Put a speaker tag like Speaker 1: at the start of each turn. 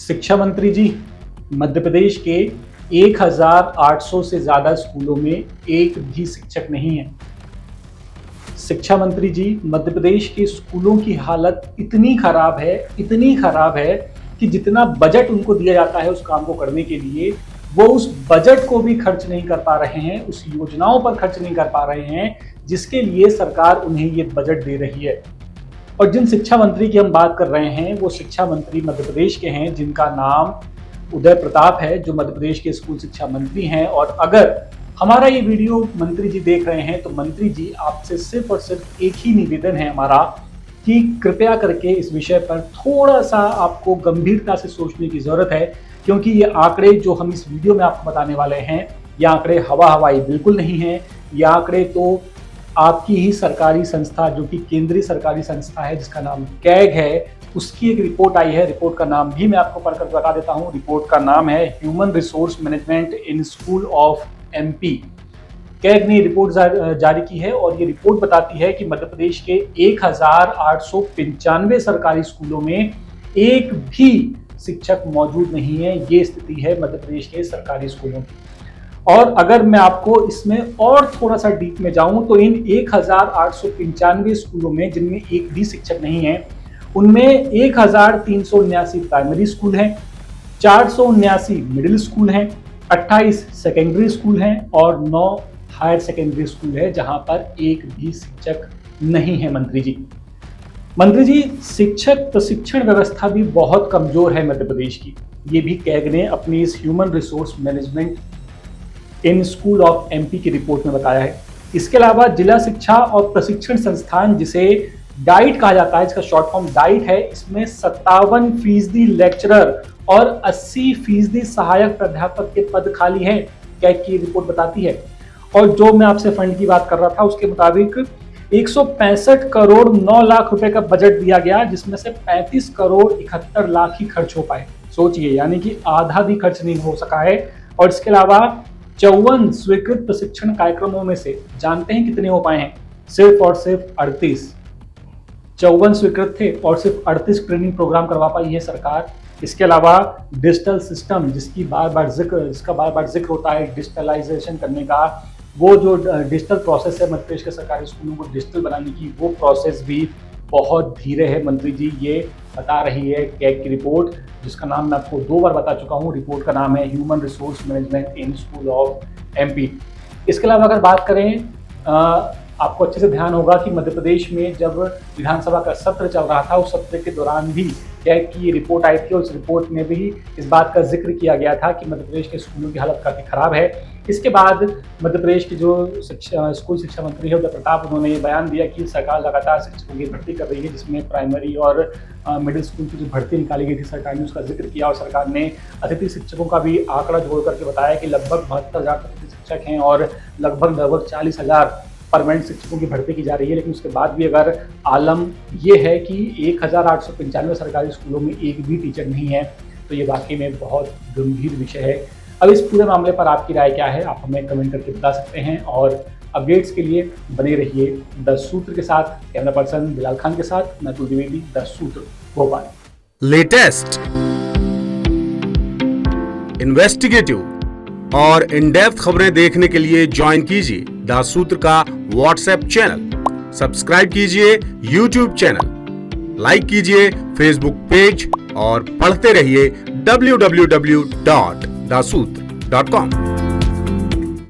Speaker 1: शिक्षा मंत्री जी, मध्य प्रदेश के 1800 से ज्यादा स्कूलों में एक भी शिक्षक नहीं है। शिक्षा मंत्री जी, मध्य प्रदेश के स्कूलों की हालत इतनी खराब है कि जितना बजट उनको दिया जाता है उस काम को करने के लिए, वो उस बजट को भी खर्च नहीं कर पा रहे हैं, उस योजनाओं पर खर्च नहीं कर पा रहे हैं जिसके लिए सरकार उन्हें ये बजट दे रही है। और जिन शिक्षा मंत्री की हम बात कर रहे हैं वो शिक्षा मंत्री मध्य प्रदेश के हैं, जिनका नाम उदय प्रताप है, जो मध्य प्रदेश के स्कूल शिक्षा मंत्री हैं। और अगर हमारा ये वीडियो मंत्री जी देख रहे हैं तो मंत्री जी, आपसे सिर्फ और सिर्फ एक ही निवेदन है हमारा कि कृपया करके इस विषय पर थोड़ा सा आपको गंभीरता से सोचने की जरूरत है, क्योंकि ये आंकड़े जो हम इस वीडियो में आपको बताने वाले हैं, ये आंकड़े हवाई बिल्कुल नहीं है। ये आंकड़े तो आपकी ही सरकारी संस्था, जो कि केंद्रीय सरकारी संस्था है जिसका नाम कैग है, उसकी एक रिपोर्ट आई है। रिपोर्ट का नाम भी मैं आपको पढ़कर बता देता हूँ। रिपोर्ट का नाम है human resource management in school of MP. CAG ने रिपोर्ट जारी की है और ये रिपोर्ट बताती है कि मध्य प्रदेश के 1895 सरकारी स्कूलों में एक भी शिक्षक मौजूद नहीं है। ये स्थिति है मध्य प्रदेश के सरकारी स्कूलों की। और अगर मैं आपको इसमें और थोड़ा सा डीप में जाऊं तो इन 1895 स्कूलों में जिनमें एक भी शिक्षक नहीं है, उनमें 1379 प्राइमरी स्कूल हैं, 479 मिडिल स्कूल हैं, 28 सेकेंडरी स्कूल हैं और 9 हायर सेकेंडरी स्कूल है जहां पर एक भी शिक्षक नहीं है। मंत्री जी, शिक्षक प्रशिक्षण व्यवस्था भी बहुत कमजोर है मध्य प्रदेश की। ये भी कैग ने अपनी इस human resource management in school of MP की रिपोर्ट में बताया है। इसके अलावा जिला शिक्षा और प्रशिक्षण संस्थान, जिसे डाइट कहा जाता है, इसका शॉर्ट फॉर्म डाइट है, इसमें 57% लेक्चरर और 80% सहायक प्राध्यापक के पद खाली हैं, कैग की रिपोर्ट बताती है। और जो मैं आपसे फंड की बात कर रहा था उसके मुताबिक 165 करोड़ 9 लाख रुपए का बजट दिया गया, जिसमें से 35 करोड़ 71 लाख ही खर्च हो पाए। सोचिए, यानी कि आधा भी खर्च नहीं हो सका है। और इसके अलावा 54 स्वीकृत प्रशिक्षण कार्यक्रमों में से जानते हैं कितने हो पाए हैं? सिर्फ और सिर्फ 38। 54 स्वीकृत थे और सिर्फ 38 ट्रेनिंग प्रोग्राम करवा पाई है सरकार। इसके अलावा डिजिटल सिस्टम, जिसका बार बार जिक्र होता है, डिजिटलाइजेशन करने का, वो जो डिजिटल प्रोसेस है मध्य प्रदेश के सरकारी स्कूलों को डिजिटल बनाने की, वो प्रोसेस भी बहुत धीरे है। मंत्री जी, ये बता रही है कैग की रिपोर्ट, जिसका नाम मैं आपको 2 बार बता चुका हूँ। रिपोर्ट का नाम है human resource management in school of MP. इसके अलावा अगर बात करें, आपको अच्छे से ध्यान होगा कि मध्य प्रदेश में जब विधानसभा का सत्र चल रहा था, उस सत्र के दौरान भी कैग की ये रिपोर्ट आई थी और उस रिपोर्ट में भी इस बात का जिक्र किया गया था कि मध्य प्रदेश के स्कूलों की हालत काफ़ी खराब है। इसके बाद मध्य प्रदेश के जो स्कूल शिक्षा मंत्री है उदय प्रताप, उन्होंने ये बयान दिया कि सरकार लगातार शिक्षकों की भर्ती कर रही है, जिसमें प्राइमरी और मिडिल स्कूल की जो भर्ती निकाली गई थी सरकार ने उसका जिक्र किया। और सरकार ने अतिथि शिक्षकों का भी आंकड़ा जोड़ करके बताया कि लगभग 72,000 शिक्षक हैं और लगभग 40,000 परमानेंट शिक्षकों की भर्ती की जा रही है। लेकिन उसके बाद भी अगर आलम ये है कि 1895 सरकारी स्कूलों में एक भी टीचर नहीं है, तो ये वाकई में बहुत गंभीर विषय है। अब इस पूरे मामले पर आपकी राय क्या है, आप हमें कमेंट करके बता सकते हैं। और अपडेट्स के लिए बने रहिए 10 सूत्र के साथ। कैमरा पर्सन बिलाल खान के साथ मैं तुल द्विवेदी, 10 सूत्र, भोपाल।
Speaker 2: लेटेस्ट, इन्वेस्टिगेटिव और इन डेप्थ खबरें देखने के लिए ज्वाइन कीजिए 10 सूत्र का व्हाट्सएप चैनल, सब्सक्राइब कीजिए यूट्यूब चैनल, लाइक कीजिए फेसबुक पेज और पढ़ते रहिए www.dasootra.com।